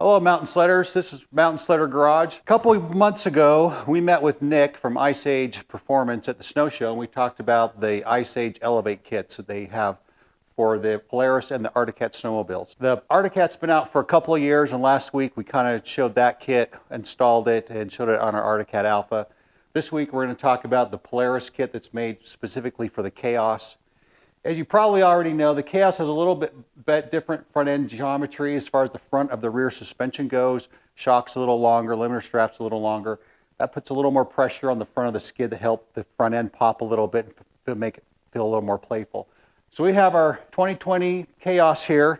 Hello Mountain Sledders, this is Mountain Sledder Garage. A couple of months ago, we met with Nick from Iceage Performance at the snow show, and we talked about the Iceage Elevate kits that they have for the Polaris and the Arctic Cat snowmobiles. The Arctic Cat's been out for a couple of years, and last week we kind of showed that kit, installed it, and showed it on our Arctic Cat Alpha. This week we're going to talk about the Polaris kit that's made specifically for the Chaos. As you probably already know, the Chaos has a little bit different front end geometry as far as the front of the rear suspension goes. Shock's a little longer, limiter strap's a little longer. That puts a little more pressure on the front of the skid to help the front end pop a little bit to make it feel a little more playful. So we have our 2020 Chaos here,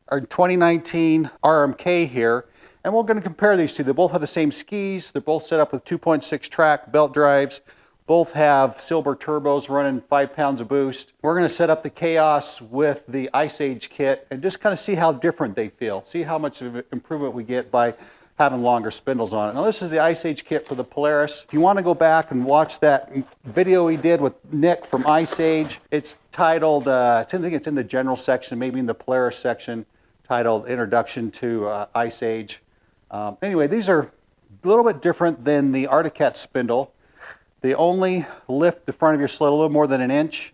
our 2019 RMK here, and we're going to compare these two. They both have the same skis. They're both set up with 2.6 track belt drives. Both have silver turbos running 5 pounds of boost. We're going to set up the Chaos with the Iceage kit and just kind of see how different they feel. See how much of an improvement we get by having longer spindles on it. Now this is the Iceage kit for the Polaris. If you want to go back and watch that video we did with Nick from Iceage, it's titled, I think it's in the general section, maybe in the Polaris section, titled Introduction to Iceage. Anyway, these are a little bit different than the Arctic Cat spindle. They only lift the front of your sled a little more than an inch.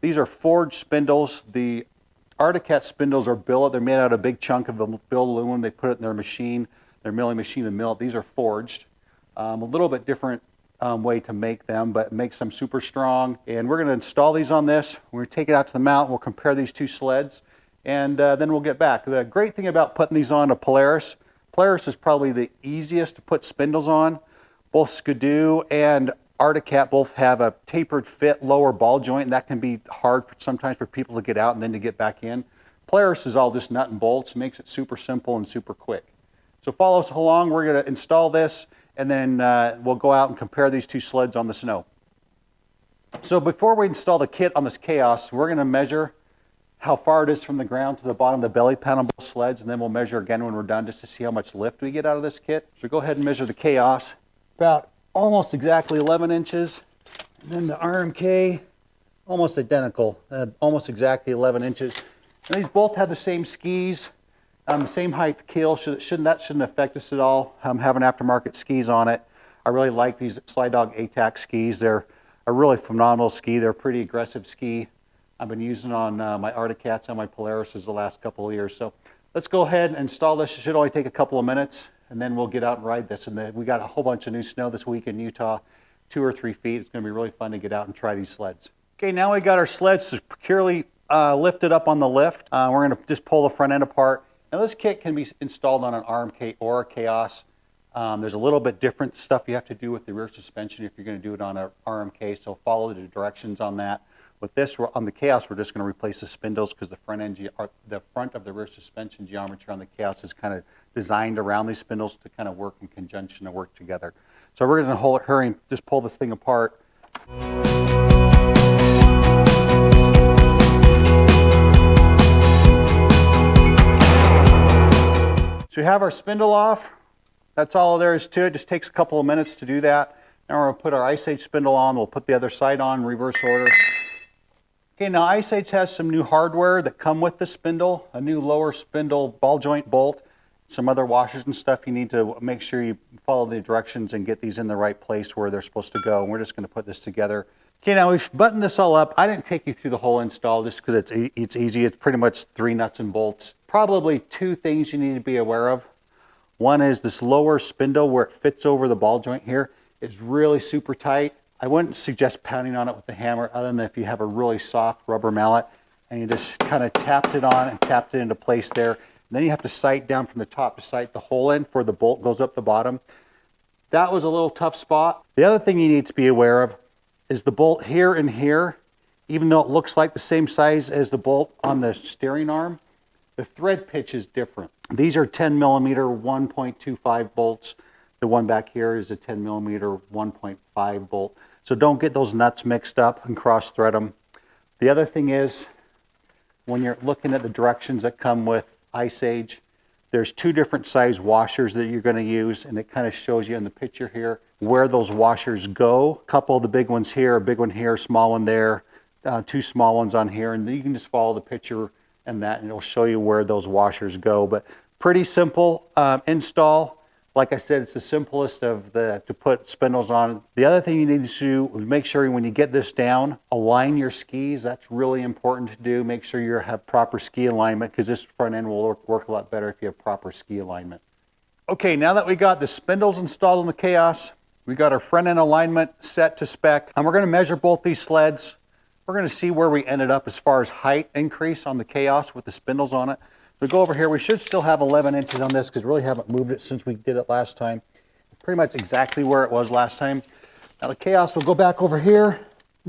These are forged spindles. The Arctic Cat spindles are billet. They're made out of a big chunk of the billet aluminum. They put it in their machine, their milling machine, and mill it. These are forged. A little bit different way to make them, but it makes them super strong. And we're going to install these on this. We're going to take it out to the mountain. We'll compare these two sleds, and then we'll get back. The great thing about putting these on a Polaris is probably the easiest to put spindles on. Both Skidoo and Arctic Cat both have a tapered fit lower ball joint, and that can be hard sometimes for people to get out and then to get back in. Polaris is all just nut and bolts, makes it super simple and super quick. So follow us along. We're going to install this, and then we'll go out and compare these two sleds on the snow. So before we install the kit on this Chaos, we're going to measure how far it is from the ground to the bottom of the belly panel of both sleds, and then we'll measure again when we're done just to see how much lift we get out of this kit. So go ahead and measure the Chaos. About almost exactly 11 inches. And then the RMK, almost identical, almost exactly 11 inches. And these both have the same skis, same height keel. That shouldn't affect us at all. Having aftermarket skis on it. I really like these Slide Dog ATAC skis. They're a really phenomenal ski. They're a pretty aggressive ski. I've been using on my Arctic Cats and my Polarises the last couple of years. So let's go ahead and install this. It should only take a couple of minutes, and then we'll get out and ride this. And then we got a whole bunch of new snow this week in Utah, 2 or 3 feet. It's going to be really fun to get out and try these sleds. Okay, now we got our sleds securely lifted up on the lift. We're going to just pull the front end apart. Now this kit can be installed on an RMK or a Chaos. There's a little bit different stuff you have to do with the rear suspension if you're going to do it on an RMK, so follow the directions on that. With this, on the Chaos, we're just going to replace the spindles because the front of the rear suspension geometry on the Chaos is kind of designed around these spindles to kind of work in conjunction and work together. So we're going to hurry and just pull this thing apart. So we have our spindle off. That's all there is to it. Just takes a couple of minutes to do that. Now we're going to put our Iceage spindle on. We'll put the other side on in reverse order. Okay, now Iceage has some new hardware that come with the spindle, a new lower spindle ball joint bolt, some other washers and stuff. You need to make sure you follow the directions and get these in the right place where they're supposed to go. And we're just going to put this together. Okay, now we've buttoned this all up. I didn't take you through the whole install just because it's easy. It's pretty much 3 nuts and bolts. Probably 2 things you need to be aware of. One is this lower spindle where it fits over the ball joint here is really super tight. I wouldn't suggest pounding on it with the hammer other than if you have a really soft rubber mallet and you just kind of tapped it on and tapped it into place there. And then you have to sight down from the top to sight the hole in before the bolt goes up the bottom. That was a little tough spot. The other thing you need to be aware of is the bolt here and here, even though it looks like the same size as the bolt on the steering arm, the thread pitch is different. These are 10 millimeter 1.25 bolts. The one back here is a 10 millimeter 1.5 bolt. So don't get those nuts mixed up and cross thread them. The other thing is, when you're looking at the directions that come with Iceage, there's 2 different size washers that you're going to use, and it kind of shows you in the picture here where those washers go. A couple of the big ones here, a big one here, small one there, 2 small ones on here, and you can just follow the picture and it'll show you where those washers go. But Pretty simple install. Like I said, it's the simplest to put spindles on. The other thing you need to do is make sure when you get this down, align your skis. That's really important to do. Make sure you have proper ski alignment, because this front end will work a lot better if you have proper ski alignment. Okay, now that we got the spindles installed on the Chaos, we got our front end alignment set to spec, and we're going to measure both these sleds. We're going to see where we ended up as far as height increase on the Chaos with the spindles on it. We go over here, we should still have 11 inches on this because we really haven't moved it since we did it last time. Pretty much exactly where it was last time. Now the Chaos will go back over here,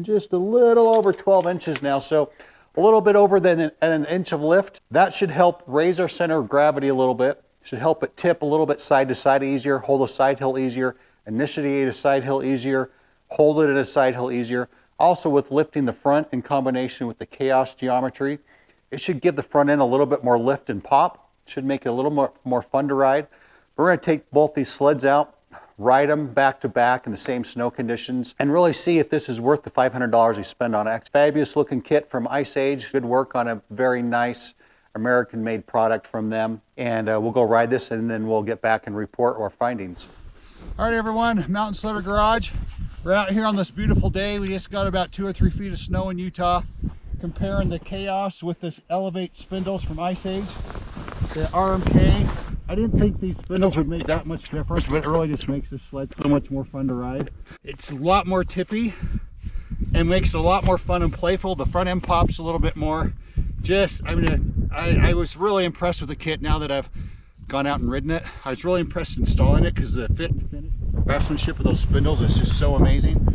just a little over 12 inches now, so a little bit over than an inch of lift. That should help raise our center of gravity a little bit. Should help it tip a little bit side to side easier, hold a side hill easier, initiate a side hill easier, hold it at a side hill easier. Also with lifting the front in combination with the Chaos geometry, it should give the front end a little bit more lift and pop. Should make it a little more fun to ride. We're going to take both these sleds out, ride them back to back in the same snow conditions, and really see if this is worth the $500 we spend on it. Fabulous looking kit from Iceage. Good work on a very nice American-made product from them. And we'll go ride this, and then we'll get back and report our findings. All right, everyone, Mountain Sledder Garage. We're out here on this beautiful day. We just got about 2 or 3 feet of snow in Utah. Comparing the Chaos with this Elevate spindles from Iceage, the RMK. I didn't think these spindles would make that much difference, but it really just makes this sled so much more fun to ride. It's a lot more tippy and makes it a lot more fun and playful. The front end pops a little bit more. I was really impressed with the kit now that I've gone out and ridden it. I was really impressed installing it because the fit and finish, craftsmanship of those spindles is just so amazing.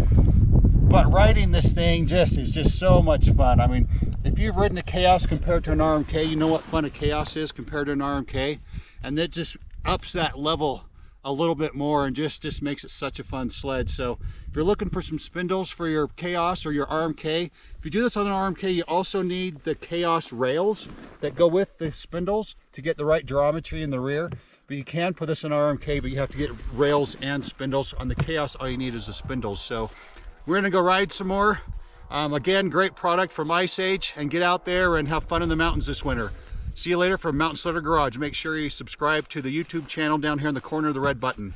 But riding this thing is just so much fun. I mean, if you've ridden a Chaos compared to an RMK, you know what fun a Chaos is compared to an RMK. And that just ups that level a little bit more and just makes it such a fun sled. So if you're looking for some spindles for your Chaos or your RMK, if you do this on an RMK, you also need the Chaos rails that go with the spindles to get the right geometry in the rear. But you can put this on RMK, but you have to get rails and spindles. On the Chaos, all you need is the spindles. So we're gonna go ride some more. Again, great product from Iceage, and get out there and have fun in the mountains this winter. See you later from Mountain Sledder Garage. Make sure you subscribe to the YouTube channel down here in the corner of the red button.